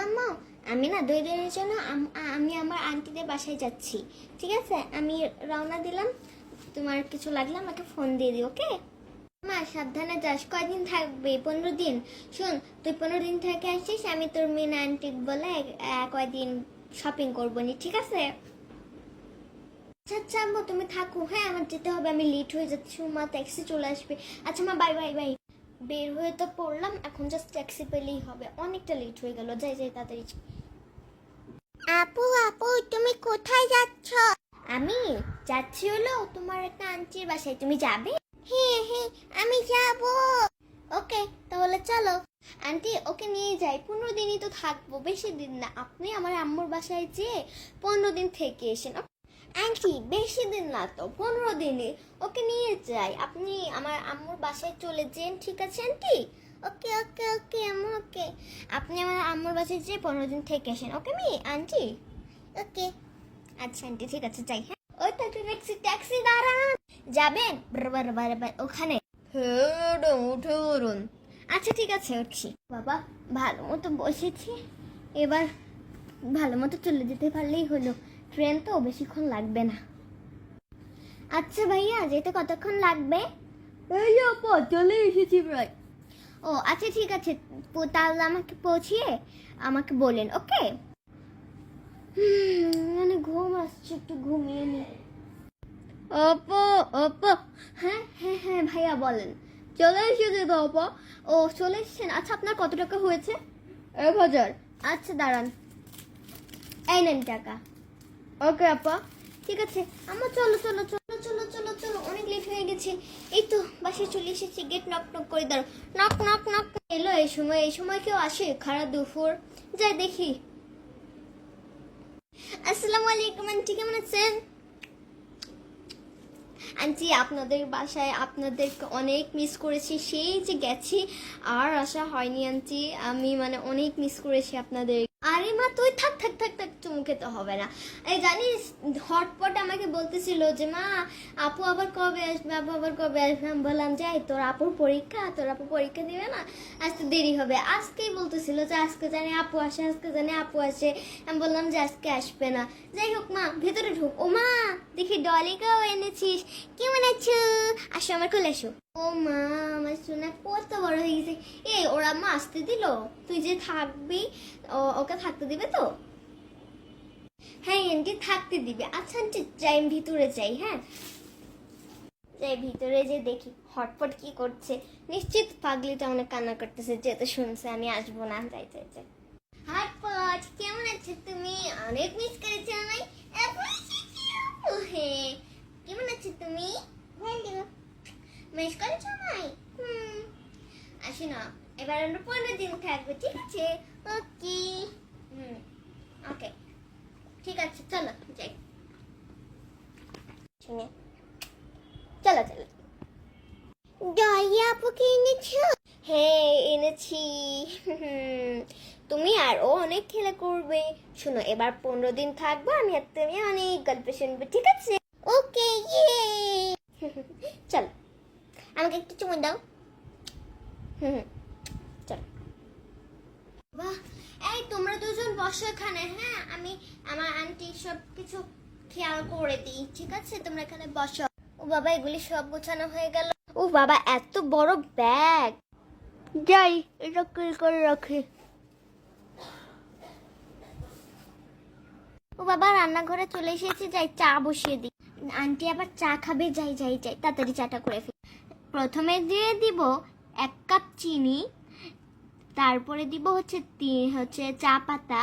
আম্মা, আমি না 2 দিনের জন্য আমি আমার আন্টিদের বাসায় যাচ্ছি। ঠিক আছে, আমি রওনা দিলাম। তোমার কিছু লাগলে আমাকে ফোন দিয়ে দিও, ওকে? মা সাবধানে যাস। কয়দিন থাকবে? 15 দিন। শোন, তুই 15 দিন থেকে আসিস, আমি তোর মেন আন্টি বলে কয়দিন শপিং করবো নি, ঠিক আছে? আচ্ছা আচ্ছা আম্মু, তুমি থাকো। হ্যাঁ, আমার যেতে হবে, আমি লেট হয়ে যাচ্ছি। মা ট্যাক্সি চলে আসবে। আচ্ছা মা, বাই বাই বাই। বের হয়ে তো পড়লাম, এখন জাস্ট ট্যাক্সি পেলেই হবে। অনেকটা লেট হয়ে গেল। যাই যাই তাড়াতাড়ি। আপু আপু, তুমি কোথায় যাচ্ছ? আমি যাচ্ছি হলো তোমার একটা আন্টির বাসায়। তুমি যাবে? হ্যাঁ হ্যাঁ, আমি যাব। ওকে, তাহলে চলো। আন্টি, ওকে নিয়ে যাই। 15 দিনই তো থাকবো, বেশি দিন না। আপনি আমার আম্মুর বাসায় যেয়ে 15 দিন থেকে এসেন। আন্টি, বেশি দিন না তো, 15 দিনই। ওকে নিয়ে যাই। আপনি আমার আম্মুর বাসায় চলে যেন, ঠিক আছে আন্টি? ওকে ওকে ওকে আম্মু, ওকে। আপনি আমার আম্মুর বাসায় যেয়ে 15 দিন থেকে আসেন, ওকে আন্টি? ওকে। আচ্ছা আন্টি, ঠিক আছে, যাই। হ্যাঁ, ওই তো ট্যাক্সি, ট্যাক্সি দাঁড়ান। যাবেন? ওখানে উঠে উঠুন। আচ্ছা ঠিক আছে, উঠছি। বাবা, ভালো মতো বসেছি। এবার ভালো মতো চলে যেতে পারলেই হলো। ট্রেন তো বেশিক্ষণ লাগবে না। আচ্ছা ভাইয়া, যেতে কতক্ষণ লাগবে? এই আপা, চলে এসেছি প্রায়। ও আচ্ছা, ঠিক আছে। তাহলে আমাকে পৌঁছিয়ে আমাকে বলেন, ওকে? মানে ঘুম আসছে, একটু ঘুমিয়ে নি। আপা আপা, হ্যাঁ হ্যাঁ হ্যাঁ ভাইয়া বলেন। চলে এসেছে তো আপা। ও, চলে এসেছেন? আচ্ছা, আপনার কত টাকা হয়েছে? 1000। আচ্ছা দাঁড়ান, এই নেন টাকা। ওকে আপা, ঠিক আছে। আমার চলো চলো চলো চলো চলো চলো, অনেক লেট হয়ে গেছে। এই তো বাসায় চলে এসেছি। গেট নক নক করে দাঁড়ো। Knock knock knock. এলো এই সময় কেউ আসে? খারাপ দুপুর। যাই দেখি। আসসালামু আলাইকুম আন্টি, কেমন আছেন? আন্টি, আপনাদের বাসায় আপনাদেরকে অনেক মিস করেছি। সেই যে গেছি, আর আসা হয়নি আন্টি। আমি মানে অনেক মিস করেছি আপনাদের। আরে মা, তুই থাক থাক থাক থাক, চুমু খেতে হবে না। এই জানিস, হটপট আমাকে বলতেছিল যে মা, আপু আবার কবে আসবে, আপু আবার কবে আসবে। আমি বললাম, যাই, তোর আপুর পরীক্ষা দিবে না, আসতে দেরি হবে। আজকেই বলতেছিল যে আজকে জানি আপু আসে, আজকে জানি আপু আসে। আমি বললাম যে আজকে আসবে না। যাই হোক মা, ভেতরে ঢুক। ও মা, দেখি ডলিকেও এনেছিস। কেমন আছো? আসো, আমার কোলে এসো। ও মা, আমার সোনা কত বড় হয়ে গেছে। এই, ওরা মা আসতে দিল? তুই যে থাকবি, ওকে থাকতে দিবে তো? হ্যাঁ আন্টি, থাকতে দিবে। আচ্ছা আন্টি, যাই, ভিতরে যাই। হ্যাঁ, যাই ভিতরে যে দেখি হটপট কি করছে। নিশ্চিত পাগলিটা অনেক কান্না করতেছে, যেহেতু শুনছে আমি আসবো না। যাই যাই যাই। হটপট, কেমন আছো তুমি? অনেক মিস করেছো আমায়। হ্যাঁ, কেমন আছো তুমি? ভালো। মিস করেছো আমায়? আসি না, এবার আমরা 15 দিন থাকবো, ঠিক আছে? ওকে। ওকে, ঠিক আছে, চলো যাই। শুনে, চলো চলো। ডালিয়া আপুকে এনেছো? হ্যাঁ, এনেছি। তুমি আর ও অনেক খেলা করবে। শোনো, এবার 15 দিন থাকবো আমি আর তুমি, অনেক গল্প শুনবো, ঠিক আছে? ওকে, ইয়ে। চলো, আমাকে একটু চুমু দাও। চলো। বাহ, এই তোমরা দুজন বসো এখানে। হ্যাঁ, আমি আমার আন্টি সব কিছু খেয়াল করে দিই, ঠিক আছে? তোমরা এখানে বসো। ও বাবা, এগুলি সব গোছানো হয়ে গেল। ও বাবা, এত বড় ব্যাগ। যাই, এটা কি করে রাখি। ও বাবা, রান্নাঘরে চলে এসেছি। যাই, চা বসিয়ে দিই। আন্টি আবার চা খাবে। যাই যাই যাই, তাড়াতাড়ি চাটা করে ফেলি। প্রথমে দিয়ে দিব 1 কাপ চিনি। তারপরে দিব হচ্ছে চা পাতা।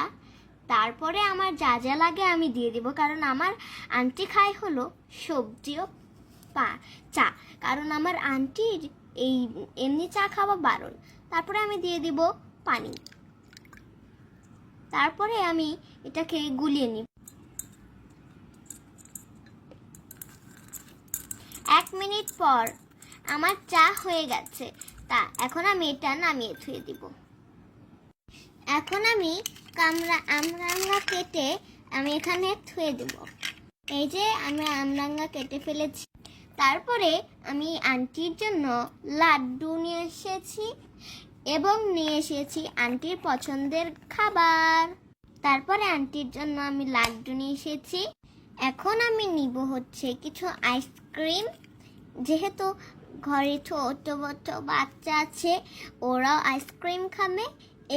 তারপরে আমার যা যা লাগে আমি দিয়ে দিব, কারণ আমার আন্টি খায় হলো সবজিও চা, কারণ আমার আন্টির এই এমনি চা খাওয়া বারণ। তারপরে আমি দিয়ে দিব পানি। তারপরে আমি এটাকে গুলিয়ে নিব। 1 মিনিট পর আমার চা হয়ে গেছে। তা এখন আমি এটা নামিয়ে ধুয়ে দিব। এখন আমি আমড়া কেটে আমি এখানে ধুয়ে দেব। এই যে আমরা আমড়া কেটে ফেলেছি। তারপরে আমি আন্টির জন্য লাড্ডু নিয়ে এসেছি। এবং নিয়ে এসেছি আন্টির পছন্দের খাবার। তারপরে আন্টির জন্য আমি লাড্ডু নিয়ে এসেছি। এখন আমি নিব হচ্ছে কিছু আইসক্রিম, যেহেতু ঘরে ছোট ছোট বাচ্চা আছে, ওরাও আইসক্রিম খাবে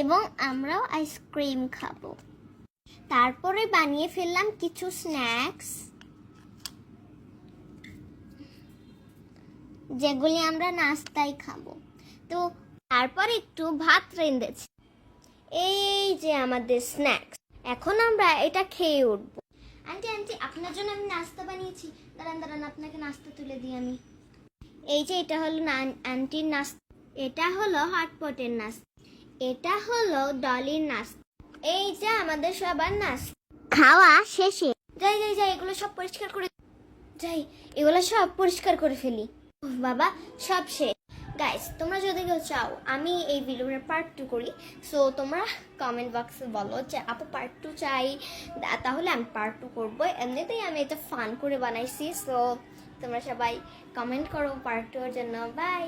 এবং আমরাও আইসক্রিম খাবো। তারপরে বানিয়ে ফেললাম কিছু স্ন্যাক্স, যেগুলি আমরা নাস্তায় খাবো। তো তারপর একটু ভাত রেঁধেছি। এই যে আমাদের স্ন্যাক্স, এখন আমরা এটা খেয়ে উঠবো। আন্টি আন্টি, আপনার জন্য আমি নাস্তা বানিয়েছি। দাঁড়ান দাঁড়ান, আপনাকে নাস্তা তুলে দিই আমি। এই যে এটা হলো আন্টির নাস্তা, এটা হলো হটপটের নাস্তা, এটা হলো ডলির নাস্তা, এই যে আমাদের সবার নাস্তা। খাওয়া শেষে যাই যাই যাই, এগুলো সব পরিষ্কার করে যাই, এগুলো সব পরিষ্কার করে ফেলি। উফ বাবা, সব শেষ। গাইস, তোমরা যদি কেউ চাও আমি এই ভিডিওর পার্ট 2 করি, সো তোমরা কমেন্ট বক্সে বলো যে আপু পার্ট 2 চাই, তাহলে আমি পার্ট 2 করবো। এমনিতেই আমি এটা ফান করে বানাইছি, সো তোমরা সবাই কমেন্ট করো পার্ট 2 এর জন্য। বাই।